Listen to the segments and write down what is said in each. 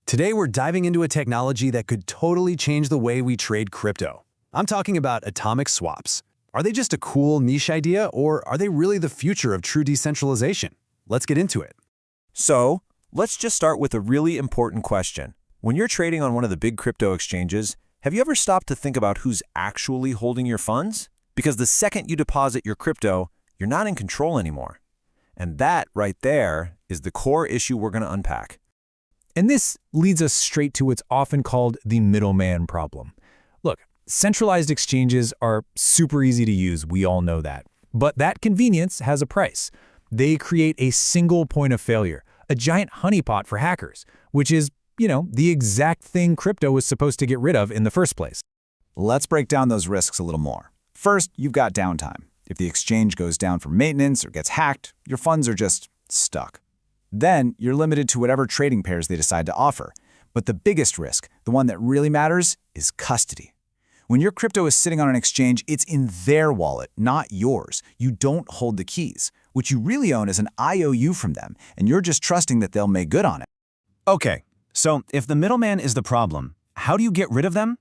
Today, we're diving into a technology that could totally change the way we trade crypto. I'm talking about atomic swaps. Are they just a cool niche idea, or are they really the future of true decentralization? Let's get into it. So, let's just start with a really important question. When you're trading on one of the big crypto exchanges, have you ever stopped to think about who's actually holding your funds? Because the second you deposit your crypto, you're not in control anymore. And that right there is the core issue we're going to unpack. And this leads us straight to what's often called the middleman problem. Look, centralized exchanges are super easy to use, we all know that. But that convenience has a price. They create a single point of failure, a giant honeypot for hackers, which is, the exact thing crypto was supposed to get rid of in the first place. Let's break down those risks a little more. First, you've got downtime. If the exchange goes down for maintenance or gets hacked, your funds are just stuck. Then, you're limited to whatever trading pairs they decide to offer. But the biggest risk, the one that really matters, is custody. When your crypto is sitting on an exchange, it's in their wallet, not yours. You don't hold the keys. What you really own is an IOU from them, and you're just trusting that they'll make good on it. Okay, so if the middleman is the problem, how do you get rid of them?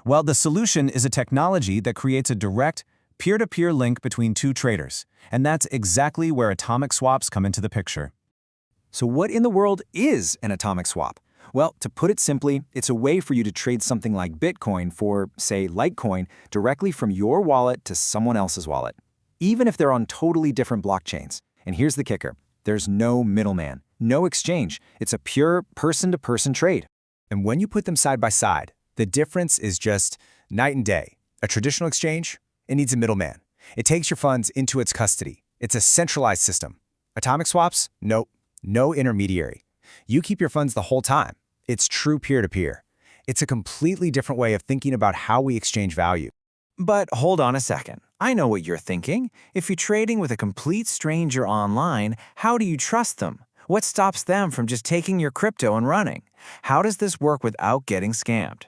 Well, the solution is a technology that creates a direct, peer-to-peer link between two traders. And that's exactly where atomic swaps come into the picture. So what in the world is an atomic swap? Well, to put it simply, it's a way for you to trade something like Bitcoin for, say, Litecoin directly from your wallet to someone else's wallet, even if they're on totally different blockchains. And here's the kicker. There's no middleman, no exchange. It's a pure person-to-person trade. And when you put them side by side, the difference is just night and day. A traditional exchange, it needs a middleman. It takes your funds into its custody. It's a centralized system. Atomic swaps? Nope. No intermediary. You keep your funds the whole time. It's true peer-to-peer. It's a completely different way of thinking about how we exchange value. But hold on a second. I know what you're thinking. If you're trading with a complete stranger online, how do you trust them? What stops them from just taking your crypto and running? How does this work without getting scammed?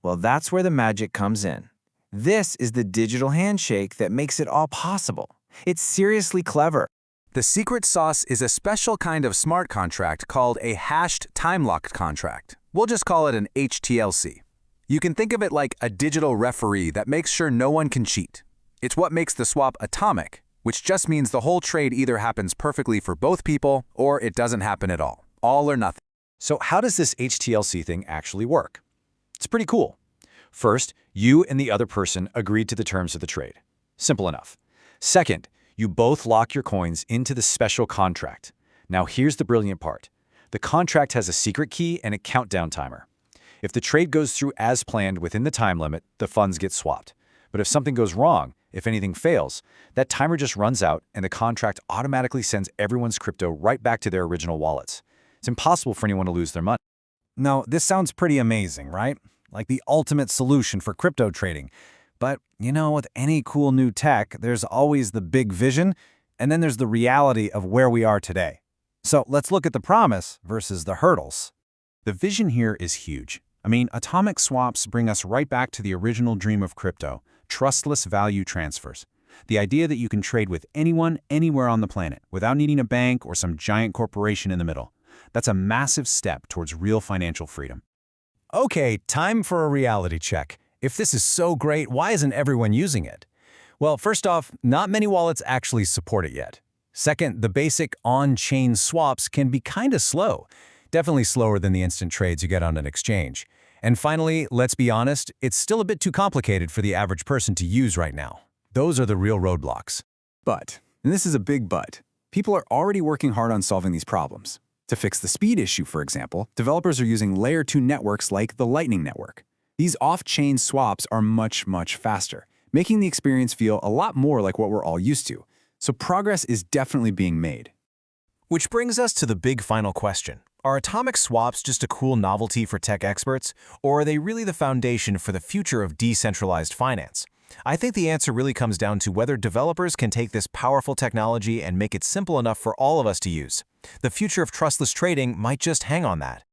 Well, that's where the magic comes in. This is the digital handshake that makes it all possible. It's seriously clever. The secret sauce is a special kind of smart contract called a hashed time-locked contract. We'll just call it an HTLC. You can think of it like a digital referee that makes sure no one can cheat. It's what makes the swap atomic, which just means the whole trade either happens perfectly for both people or it doesn't happen at all or nothing. So how does this HTLC thing actually work? It's pretty cool. First, you and the other person agreed to the terms of the trade. Simple enough. Second, you both lock your coins into the special contract. Now here's the brilliant part. The contract has a secret key and a countdown timer. If the trade goes through as planned within the time limit, the funds get swapped. But if something goes wrong, if anything fails, that timer just runs out and the contract automatically sends everyone's crypto right back to their original wallets. It's impossible for anyone to lose their money. Now, this sounds pretty amazing, right? Like the ultimate solution for crypto trading. But, with any cool new tech, there's always the big vision, and then there's the reality of where we are today. So let's look at the promise versus the hurdles. The vision here is huge. Atomic swaps bring us right back to the original dream of crypto, trustless value transfers. The idea that you can trade with anyone, anywhere on the planet, without needing a bank or some giant corporation in the middle. That's a massive step towards real financial freedom. Okay, time for a reality check. If this is so great, why isn't everyone using it? Well, first off, not many wallets actually support it yet. Second, the basic on-chain swaps can be kinda slow. Definitely slower than the instant trades you get on an exchange. And finally, let's be honest, it's still a bit too complicated for the average person to use right now. Those are the real roadblocks. But, and this is a big but, people are already working hard on solving these problems. To fix the speed issue, for example, developers are using Layer 2 networks like the Lightning Network. These off-chain swaps are much, much faster, making the experience feel a lot more like what we're all used to. So progress is definitely being made. Which brings us to the big final question. Are atomic swaps just a cool novelty for tech experts, or are they really the foundation for the future of decentralized finance? I think the answer really comes down to whether developers can take this powerful technology and make it simple enough for all of us to use. The future of trustless trading might just hang on that.